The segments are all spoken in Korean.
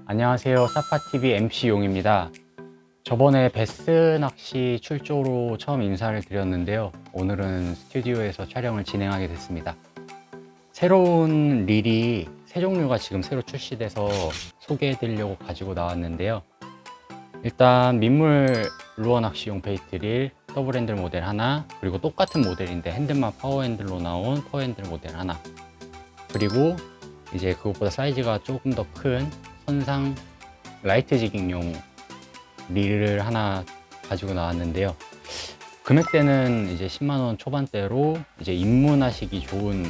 안녕하세요. 사파TV MC 용입니다. 저번에 베스 낚시 출조로 처음 인사를 드렸는데요. 오늘은 스튜디오에서 촬영을 진행하게 됐습니다. 새로운 릴이 세 종류가 지금 새로 출시돼서 소개해 드리려고 가지고 나왔는데요. 일단 민물 루어 낚시용 베이트 릴 더블 핸들 모델 하나, 그리고 똑같은 모델인데 핸들만 파워 핸들로 나온 파워 핸들 모델 하나, 그리고 이제 그것보다 사이즈가 조금 더 큰 선상 라이트 지깅용 릴을 하나 가지고 나왔는데요. 금액대는 이제 10만원 초반대로 이제 입문하시기 좋은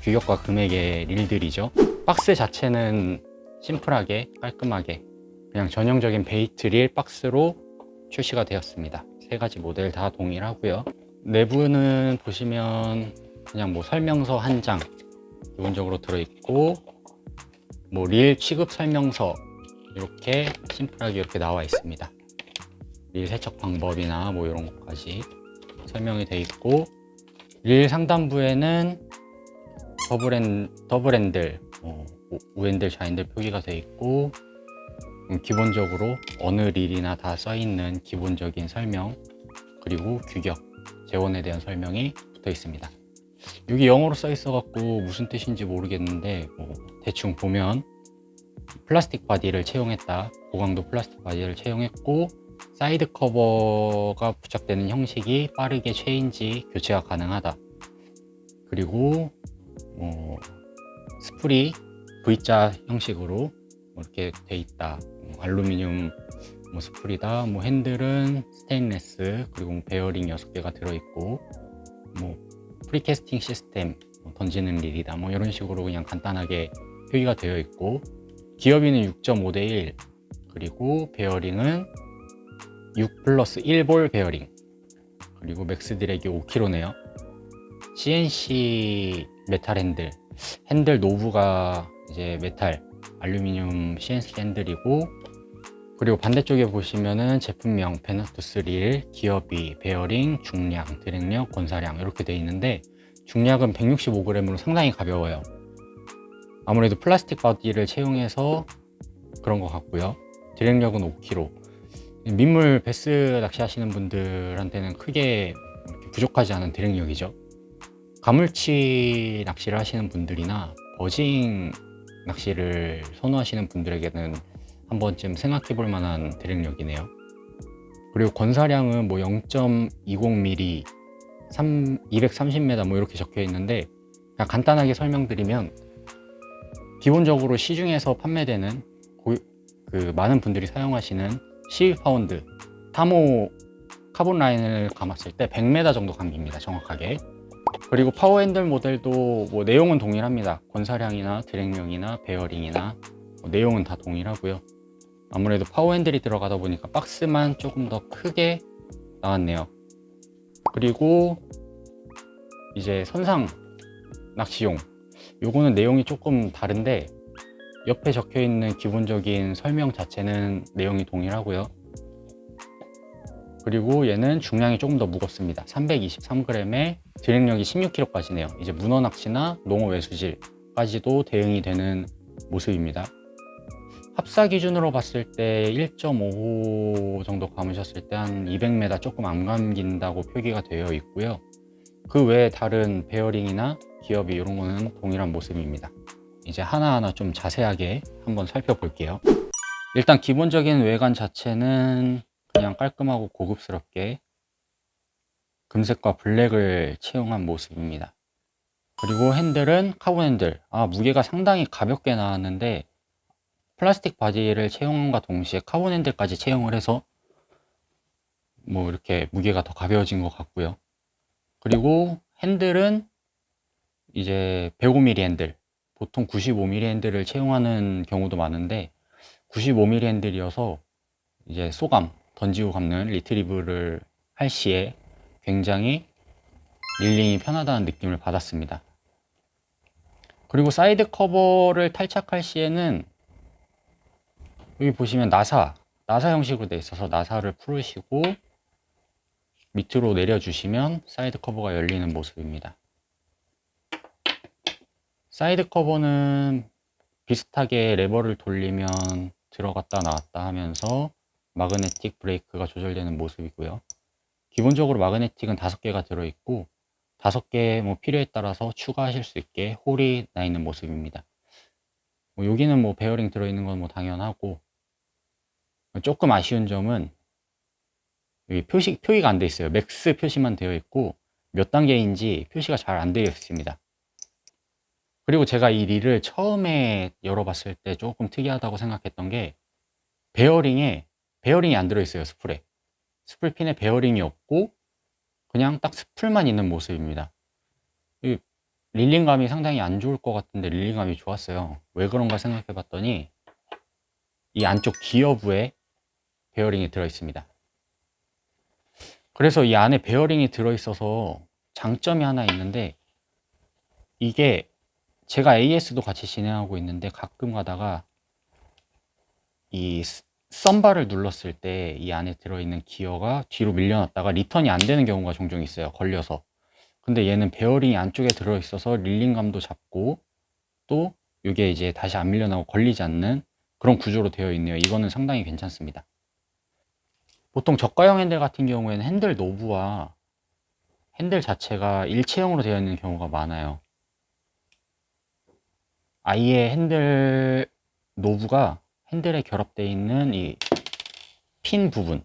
규격과 금액의 릴들이죠. 박스 자체는 심플하게 깔끔하게 그냥 전형적인 베이트 릴 박스로 출시가 되었습니다. 세 가지 모델 다 동일하고요. 내부는 보시면 그냥 뭐 설명서 한 장 기본적으로 들어있고, 뭐 릴 취급 설명서 이렇게 심플하게 이렇게 나와 있습니다. 릴 세척 방법이나 뭐 이런 것까지 설명이 되어 있고, 릴 상단부에는 더블 핸들, 우핸들, 좌핸들 표기가 되어 있고, 기본적으로 어느 릴이나 다 써있는 기본적인 설명, 그리고 규격, 재원에 대한 설명이 붙어 있습니다. 여기 영어로 써 있어 갖고 무슨 뜻인지 모르겠는데, 대충 보면 플라스틱 바디를 채용했다, 고강도 플라스틱 바디를 채용했고, 사이드 커버가 부착되는 형식이 빠르게 체인지 교체가 가능하다, 그리고 스프리 V자 형식으로 이렇게 돼 있다, 알루미늄 스프리다, 핸들은 스테인레스, 그리고 베어링 6개가 들어있고, 프리캐스팅 시스템, 던지는 릴이다, 이런 식으로 그냥 간단하게 표기가 되어 있고, 기어비는 6.5대 1, 그리고 베어링은 6 플러스 1볼 베어링, 그리고 맥스 드랙이 5kg네요. CNC 메탈 핸들 노브가 이제 메탈 알루미늄 CNC 핸들이고, 그리고 반대쪽에 보시면은 제품명 베너투스 릴, 기어비, 베어링, 중량, 드랙력, 권사량 이렇게 되어 있는데, 중량은 165g으로 상당히 가벼워요. 아무래도 플라스틱 바디를 채용해서 그런 것 같고요. 드랙력은 5kg. 민물 베스 낚시 하시는 분들한테는 크게 부족하지 않은 드랙력이죠. 가물치 낚시를 하시는 분들이나 버징 낚시를 선호하시는 분들에게는 한 번쯤 생각해 볼 만한 드랙력이네요. 그리고 권사량은 0.20mm, 230m 이렇게 적혀 있는데, 그냥 간단하게 설명드리면, 기본적으로 시중에서 판매되는 많은 분들이 사용하시는 12파운드 타모 카본 라인을 감았을 때 100m 정도 감깁니다, 정확하게. 그리고 파워 핸들 모델도 내용은 동일합니다. 권사량이나 드랙력이나 베어링이나 내용은 다 동일하고요. 아무래도 파워 핸들이 들어가다 보니까 박스만 조금 더 크게 나왔네요. 그리고 이제 선상 낚시용, 요거는 내용이 조금 다른데, 옆에 적혀 있는 기본적인 설명 자체는 내용이 동일하고요. 그리고 얘는 중량이 조금 더 무겁습니다. 323g에 드랙력이 16kg까지네요. 이제 문어 낚시나 농어 외수질까지도 대응이 되는 모습입니다. 합사 기준으로 봤을 때 1.5호 정도 감으셨을 때 한 200m 조금 안 감긴다고 표기가 되어 있고요. 그 외에 다른 베어링이나 기어비 이런 거는 동일한 모습입니다. 이제 하나하나 좀 자세하게 한번 살펴볼게요. 일단 기본적인 외관 자체는 그냥 깔끔하고 고급스럽게 금색과 블랙을 채용한 모습입니다. 그리고 핸들은 카본 핸들. 무게가 상당히 가볍게 나왔는데, 플라스틱 바디를 채용함과 동시에 카본 핸들까지 채용을 해서 이렇게 무게가 더 가벼워진 것 같고요. 그리고 핸들은 이제 105mm 핸들, 보통 95mm 핸들을 채용하는 경우도 많은데, 95mm 핸들이어서 이제 쏘감, 던지고 감는 리트리브를 할 시에 굉장히 릴링이 편하다는 느낌을 받았습니다. 그리고 사이드 커버를 탈착할 시에는 여기 보시면 나사 형식으로 되어 있어서 나사를 풀으시고 밑으로 내려주시면 사이드 커버가 열리는 모습입니다. 사이드 커버는 비슷하게 레버를 돌리면 들어갔다 나왔다 하면서 마그네틱 브레이크가 조절되는 모습이고요. 기본적으로 마그네틱은 5개가 들어있고 5개 뭐 필요에 따라서 추가하실 수 있게 홀이 나 있는 모습입니다. 여기는 뭐 베어링 들어있는 건 뭐 당연하고, 조금 아쉬운 점은 여기 표기가 안 돼 있어요. 맥스 표시만 되어 있고 몇 단계인지 표시가 잘 안 되어 있습니다. 그리고 제가 이 릴을 처음에 열어봤을 때 조금 특이하다고 생각했던 게 베어링이 안 들어있어요. 스풀핀에 베어링이 없고 그냥 딱 스풀만 있는 모습입니다. 이 릴링감이 상당히 안 좋을 것 같은데 릴링감이 좋았어요. 왜 그런가 생각해 봤더니 이 안쪽 기어부에 베어링이 들어있습니다. 그래서 이 안에 베어링이 들어있어서 장점이 하나 있는데, 이게 제가 AS도 같이 진행하고 있는데 가끔 가다가 이 썸바를 눌렀을 때 이 안에 들어있는 기어가 뒤로 밀려났다가 리턴이 안 되는 경우가 종종 있어요. 걸려서. 근데 얘는 베어링이 안쪽에 들어있어서 릴링감도 잡고 또 이게 이제 다시 안 밀려나고 걸리지 않는 그런 구조로 되어 있네요. 이거는 상당히 괜찮습니다. 보통 저가형 핸들 같은 경우에는 핸들 노브와 핸들 자체가 일체형으로 되어 있는 경우가 많아요. 아예 핸들 노브가 핸들에 결합되어 있는 이 핀 부분,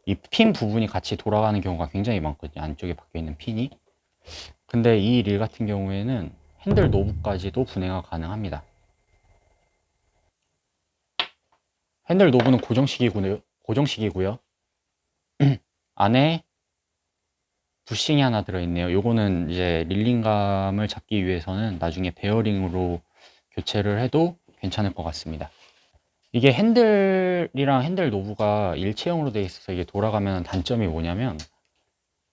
이 핀 부분이 같이 돌아가는 경우가 굉장히 많거든요. 안쪽에 박혀 있는 핀이. 근데 이 릴 같은 경우에는 핸들 노브까지도 분해가 가능합니다. 핸들 노브는 고정식이고요. 안에 부싱이 하나 들어있네요. 요거는 이제 릴링감을 잡기 위해서는 나중에 베어링으로 교체를 해도 괜찮을 것 같습니다. 이게 핸들이랑 핸들 노브가 일체형으로 되어 있어서 이게 돌아가면 단점이 뭐냐면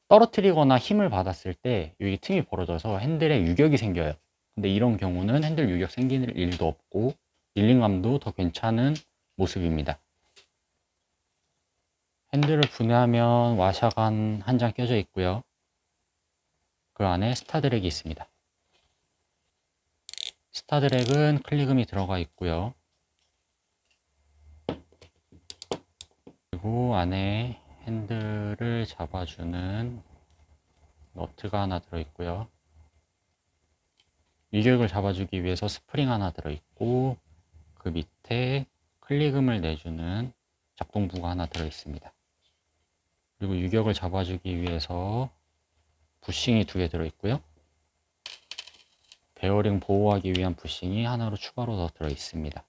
떨어뜨리거나 힘을 받았을 때 여기 틈이 벌어져서 핸들에 유격이 생겨요. 근데 이런 경우는 핸들 유격 생기는 일도 없고 릴링감도 더 괜찮은 모습입니다. 핸들을 분해하면 와샤간 한 장 껴져 있고요. 그 안에 스타드랙이 있습니다. 스타드랙은 클리금이 들어가 있고요. 그리고 안에 핸들을 잡아주는 너트가 하나 들어있고요. 유격을 잡아주기 위해서 스프링 하나 들어있고, 그 밑에 클리금을 내주는 작동부가 하나 들어있습니다. 그리고 유격을 잡아주기 위해서 부싱이 2개 들어있고요. 베어링 보호하기 위한 부싱이 하나로 추가로 더 들어있습니다.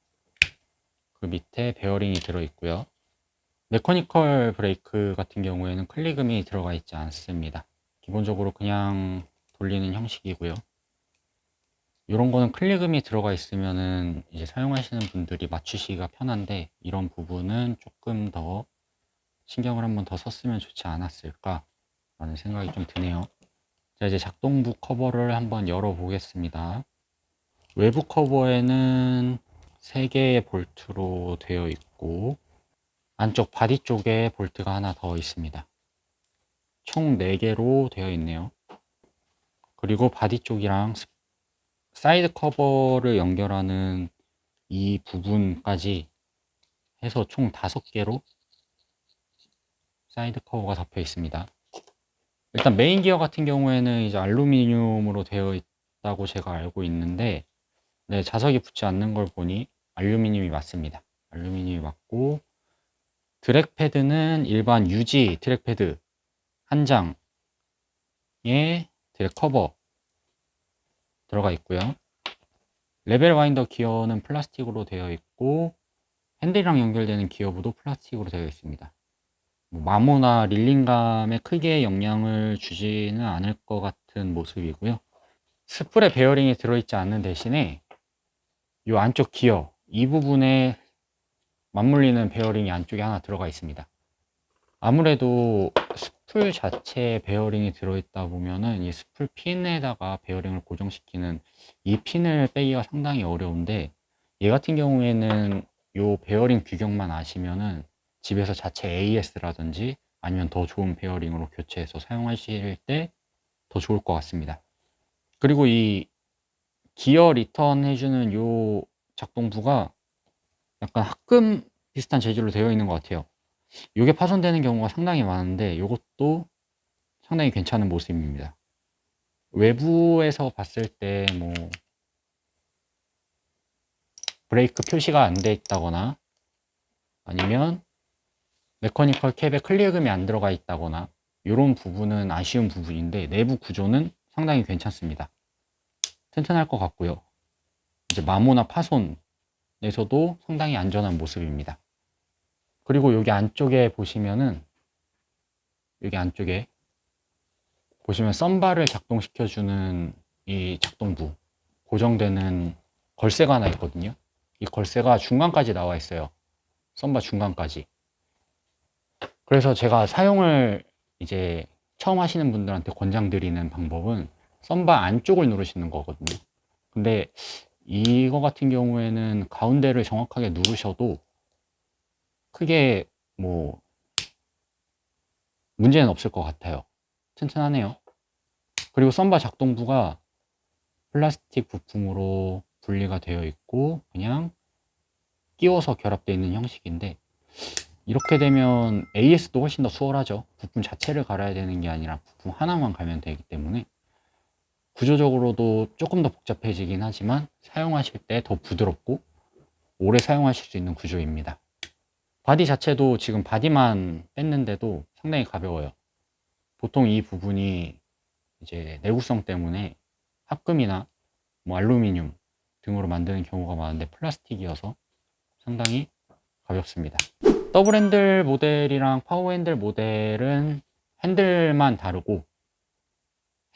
그 밑에 베어링이 들어있고요. 메커니컬 브레이크 같은 경우에는 클리금이 들어가 있지 않습니다. 기본적으로 그냥 돌리는 형식이고요. 이런 거는 클리금이 들어가 있으면은 이제 사용하시는 분들이 맞추시기가 편한데, 이런 부분은 조금 더 신경을 한번 더 썼으면 좋지 않았을까 라는 생각이 좀 드네요. 자, 이제 작동부 커버를 한번 열어 보겠습니다. 외부 커버에는 3개의 볼트로 되어 있고 안쪽 바디 쪽에 볼트가 하나 더 있습니다. 총 4개로 되어 있네요. 그리고 바디 쪽이랑 사이드 커버를 연결하는 이 부분까지 해서 총 5개로 사이드 커버가 덮여 있습니다. 일단 메인 기어 같은 경우에는 이제 알루미늄으로 되어 있다고 제가 알고 있는데, 네, 자석이 붙지 않는 걸 보니 알루미늄이 맞습니다. 알루미늄이 맞고, 드랙 패드는 일반 UG 드랙 패드 한 장에 드랙 커버 들어가 있고요. 레벨 와인더 기어는 플라스틱으로 되어 있고 핸들이랑 연결되는 기어부도 플라스틱으로 되어 있습니다. 마모나 릴링감에 크게 영향을 주지는 않을 것 같은 모습이고요. 스풀에 베어링이 들어있지 않는 대신에 이 안쪽 기어 이 부분에 맞물리는 베어링이 안쪽에 하나 들어가 있습니다. 아무래도 스풀 자체에 베어링이 들어있다 보면은 이 스풀 핀에다가 베어링을 고정시키는 이 핀을 빼기가 상당히 어려운데, 얘 같은 경우에는 요 베어링 규격만 아시면은 집에서 자체 AS라든지 아니면 더 좋은 베어링으로 교체해서 사용하실 때 더 좋을 것 같습니다. 그리고 이 기어 리턴 해주는 요 작동부가 약간 합금 비슷한 재질로 되어 있는 것 같아요. 이게 파손되는 경우가 상당히 많은데 이것도 상당히 괜찮은 모습입니다. 외부에서 봤을 때 뭐 브레이크 표시가 안 돼 있다거나 아니면 메커니컬 캡에 클리어금이 안 들어가 있다거나 이런 부분은 아쉬운 부분인데 내부 구조는 상당히 괜찮습니다. 튼튼할 것 같고요. 이제 마모나 파손에서도 상당히 안전한 모습입니다. 그리고 여기 안쪽에 보시면은 여기 안쪽에 보시면 썬바를 작동시켜주는 이 작동부 고정되는 걸쇠가 하나 있거든요. 이 걸쇠가 중간까지 나와 있어요. 썬바 중간까지. 그래서 제가 사용을 이제 처음 하시는 분들한테 권장드리는 방법은 썬바 안쪽을 누르시는 거거든요. 근데 이거 같은 경우에는 가운데를 정확하게 누르셔도 크게 뭐 문제는 없을 것 같아요. 튼튼하네요. 그리고 썬바 작동부가 플라스틱 부품으로 분리가 되어 있고 그냥 끼워서 결합되어 있는 형식인데 이렇게 되면 AS도 훨씬 더 수월하죠. 부품 자체를 갈아야 되는 게 아니라 부품 하나만 갈면 되기 때문에 구조적으로도 조금 더 복잡해지긴 하지만 사용하실 때 더 부드럽고 오래 사용하실 수 있는 구조입니다. 바디 자체도 지금 바디만 뺐는데도 상당히 가벼워요. 보통 이 부분이 이제 내구성 때문에 합금이나 뭐 알루미늄 등으로 만드는 경우가 많은데 플라스틱이어서 상당히 가볍습니다. 더블 핸들 모델이랑 파워 핸들 모델은 핸들만 다르고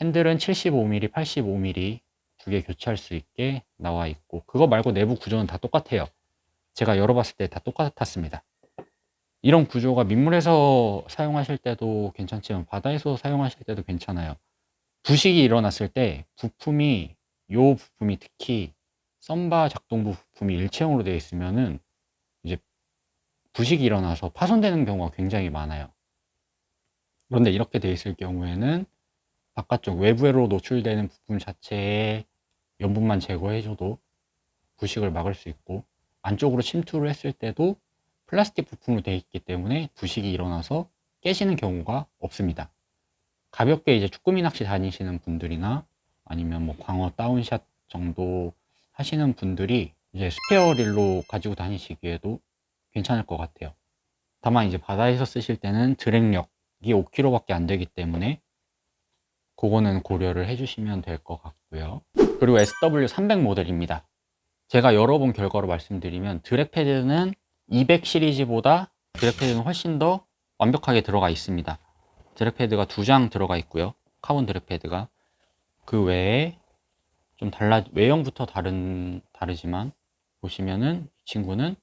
핸들은 75mm, 85mm 두 개 교체할 수 있게 나와 있고 그거 말고 내부 구조는 다 똑같아요. 제가 열어봤을 때 다 똑같았습니다. 이런 구조가 민물에서 사용하실 때도 괜찮지만 바다에서 사용하실 때도 괜찮아요. 부식이 일어났을 때 부품이 요 부품이 특히 썬바 작동부 부품이 일체형으로 되어 있으면은 이제 부식이 일어나서 파손되는 경우가 굉장히 많아요. 그런데 이렇게 되어 있을 경우에는 바깥쪽 외부로 노출되는 부품 자체에 염분만 제거해줘도 부식을 막을 수 있고 안쪽으로 침투를 했을 때도 플라스틱 부품으로 되어 있기 때문에 부식이 일어나서 깨지는 경우가 없습니다. 가볍게 이제 쭈꾸미 낚시 다니시는 분들이나 아니면 뭐 광어 다운샷 정도 하시는 분들이 이제 스페어 릴로 가지고 다니시기에도 괜찮을 것 같아요. 다만 이제 바다에서 쓰실 때는 드랙력이 5kg밖에 안 되기 때문에 그거는 고려를 해주시면 될 것 같고요. 그리고 SW300 모델입니다. 제가 열어본 결과로 말씀드리면 드랙 패드는 200 시리즈보다 드랙 패드는 훨씬 더 완벽하게 들어가 있습니다. 드랙 패드가 2장 들어가 있고요. 카본 드랙 패드가 그 외에 좀 외형부터 다르지만 보시면은 이 친구는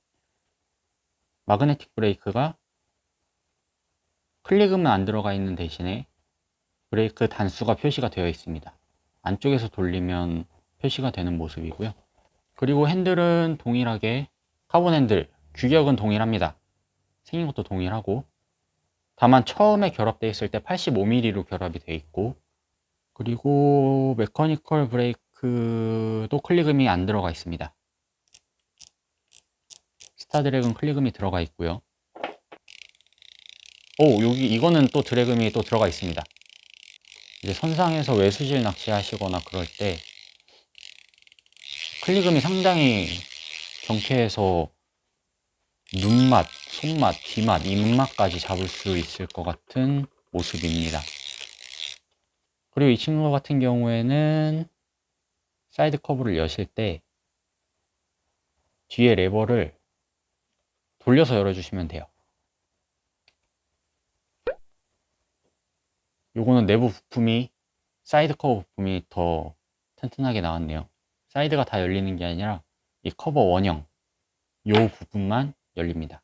마그네틱 브레이크가 클릭은 안 들어가 있는 대신에 브레이크 단수가 표시가 되어 있습니다. 안쪽에서 돌리면 표시가 되는 모습이고요. 그리고 핸들은 동일하게 카본 핸들, 규격은 동일합니다. 생긴 것도 동일하고 다만 처음에 결합되어 있을 때 85mm로 결합이 되어 있고 그리고 메커니컬 브레이크도 클릭음이 안 들어가 있습니다. 스타드랙은 클릭음이 들어가 있고요. 이거는 또 드래그음이 또 들어가 있습니다. 이제 선상에서 외수질 낚시하시거나 그럴 때 클릭음이 상당히 경쾌해서 눈맛, 손맛, 귀맛, 입맛까지 잡을 수 있을 것 같은 모습입니다. 그리고 이 친구 같은 경우에는 사이드 커브를 여실 때 뒤에 레버를 돌려서 열어주시면 돼요. 요거는 내부 부품이 사이드 커버 부품이 더 튼튼하게 나왔네요. 사이드가 다 열리는 게 아니라 이 커버 원형 요 부분만 열립니다.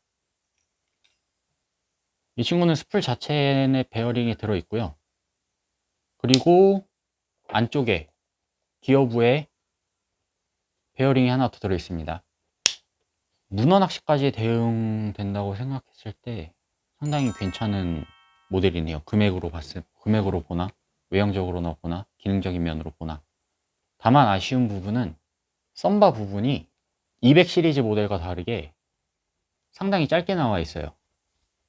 이 친구는 스풀 자체에 베어링이 들어 있고요. 그리고 안쪽에 기어부에 베어링이 하나 더 들어 있습니다. 문어 낚시까지 대응된다고 생각했을 때 상당히 괜찮은 모델이네요. 금액으로 보나 외형적으로 보나 기능적인 면으로 보나 다만 아쉬운 부분은 썸바 부분이 200 시리즈 모델과 다르게 상당히 짧게 나와 있어요.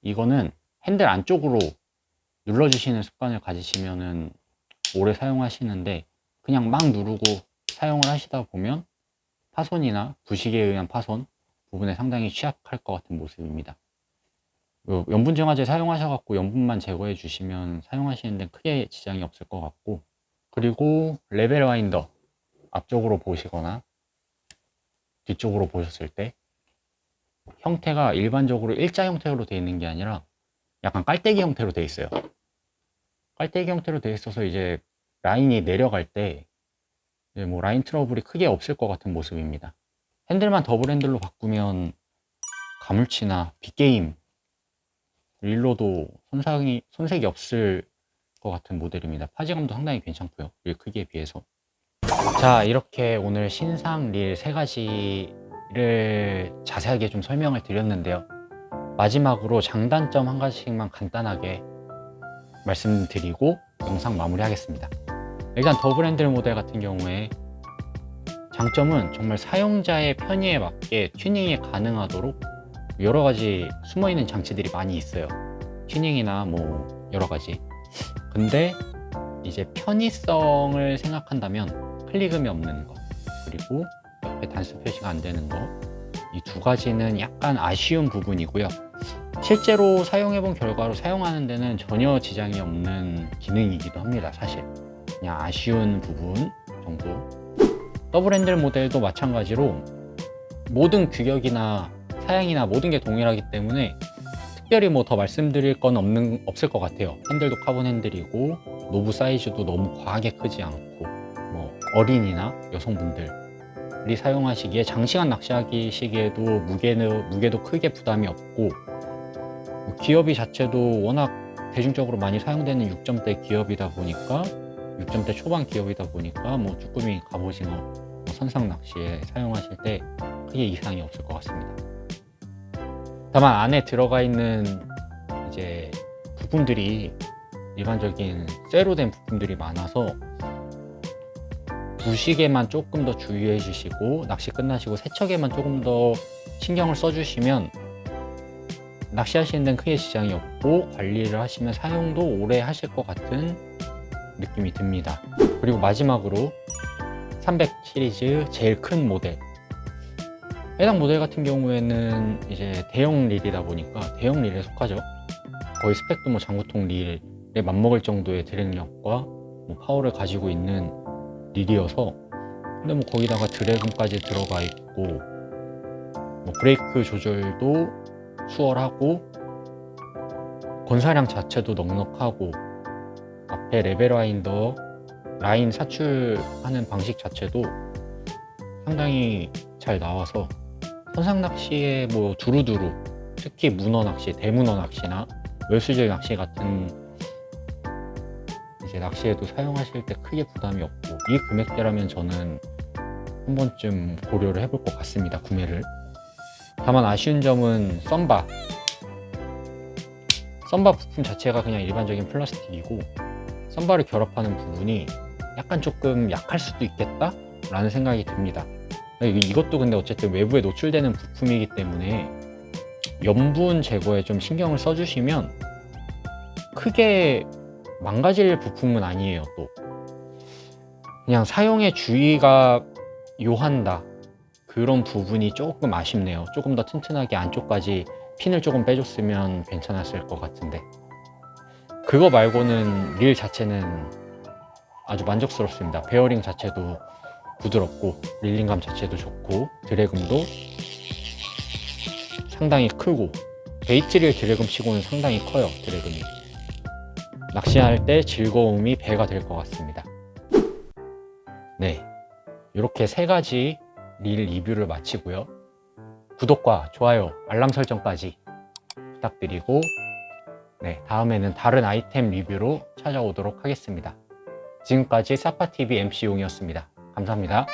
이거는 핸들 안쪽으로 눌러주시는 습관을 가지시면은 오래 사용하시는데 그냥 막 누르고 사용을 하시다 보면 파손이나 부식에 의한 파손 부분에 상당히 취약할 것 같은 모습입니다. 염분 정화제 사용하셔갖고 염분만 제거해 주시면 사용하시는 데 크게 지장이 없을 것 같고, 그리고 레벨 와인더 앞쪽으로 보시거나 뒤쪽으로 보셨을 때 형태가 일반적으로 일자 형태로 되어 있는 게 아니라 약간 깔때기 형태로 되어 있어요. 깔때기 형태로 되어 있어서 이제 라인이 내려갈 때 뭐 라인 트러블이 크게 없을 것 같은 모습입니다. 핸들만 더블 핸들로 바꾸면 가물치나 빅게임 릴로도 손색이 없을 것 같은 모델입니다. 파지감도 상당히 괜찮고요, 릴 크기에 비해서. 자, 이렇게 오늘 신상 릴 3가지를 자세하게 좀 설명을 드렸는데요. 마지막으로 장단점 한 가지씩만 간단하게 말씀드리고 영상 마무리하겠습니다. 일단 더블 핸들 모델 같은 경우에 장점은 정말 사용자의 편의에 맞게 튜닝이 가능하도록 여러 가지 숨어있는 장치들이 많이 있어요. 튜닝이나 뭐 여러 가지. 근데 이제 편의성을 생각한다면 클리금이 없는 거, 그리고 옆에 단수 표시가 안 되는 거, 이 두 가지는 약간 아쉬운 부분이고요. 실제로 사용해본 결과로 사용하는 데는 전혀 지장이 없는 기능이기도 합니다. 사실 그냥 아쉬운 부분 정도. 더블 핸들 모델도 마찬가지로 모든 규격이나 사양이나 모든 게 동일하기 때문에 특별히 뭐 더 말씀드릴 건 없을 것 같아요. 핸들도 카본 핸들이고 노브 사이즈도 너무 과하게 크지 않고, 뭐 어린이나 여성분들이 사용하시기에 장시간 낚시하시기에도 무게도 크게 부담이 없고, 기어비 자체도 워낙 대중적으로 많이 사용되는 6점대 기어비다 보니까 6점대 초반 기어비다 보니까 뭐 쭈꾸미, 갑오징어, 선상 낚시에 사용하실 때 크게 이상이 없을 것 같습니다. 다만 안에 들어가 있는 이제 부품들이 일반적인 쇠로 된 부품들이 많아서 부식에만 조금 더 주의해 주시고 낚시 끝나시고 세척에만 조금 더 신경을 써 주시면 낚시하시는 데는 크게 지장이 없고 관리를 하시면 사용도 오래 하실 것 같은 느낌이 듭니다. 그리고 마지막으로 300 시리즈 제일 큰 모델, 해당 모델 같은 경우에는 이제 대형 릴이다 보니까 대형 릴에 속하죠. 거의 스펙도 뭐 장구통 릴에 맞먹을 정도의 드랙력과 뭐 파워를 가지고 있는 릴이어서, 근데 뭐 거기다가 드래곤까지 들어가 있고 뭐 브레이크 조절도 수월하고 건사량 자체도 넉넉하고 앞에 레벨 와인더 라인 사출하는 방식 자체도 상당히 잘 나와서 선상 낚시에 뭐 두루두루, 특히 문어 낚시, 대문어 낚시나 외수질 낚시 같은 이제 낚시에도 사용하실 때 크게 부담이 없고, 이 금액대라면 저는 한 번쯤 고려를 해볼 것 같습니다, 구매를. 다만 아쉬운 점은 썸바 부품 자체가 그냥 일반적인 플라스틱이고 썸바를 결합하는 부분이 약간 조금 약할 수도 있겠다 라는 생각이 듭니다. 이것도 근데 어쨌든 외부에 노출되는 부품이기 때문에 염분 제거에 좀 신경을 써주시면 크게 망가질 부품은 아니에요. 또 그냥 사용에 주의가 요한다, 그런 부분이 조금 아쉽네요. 조금 더 튼튼하게 안쪽까지 핀을 조금 빼줬으면 괜찮았을 것 같은데, 그거 말고는 릴 자체는 아주 만족스럽습니다. 베어링 자체도 부드럽고 릴링감 자체도 좋고 드래금도 상당히 크고, 베이트릴 드래금 치고는 상당히 커요. 드래금이 낚시할 때 즐거움이 배가 될 것 같습니다. 네, 이렇게 3가지 릴 리뷰를 마치고요. 구독과 좋아요, 알람 설정까지 부탁드리고, 네, 다음에는 다른 아이템 리뷰로 찾아오도록 하겠습니다. 지금까지 사파TV MC 용이었습니다. 감사합니다.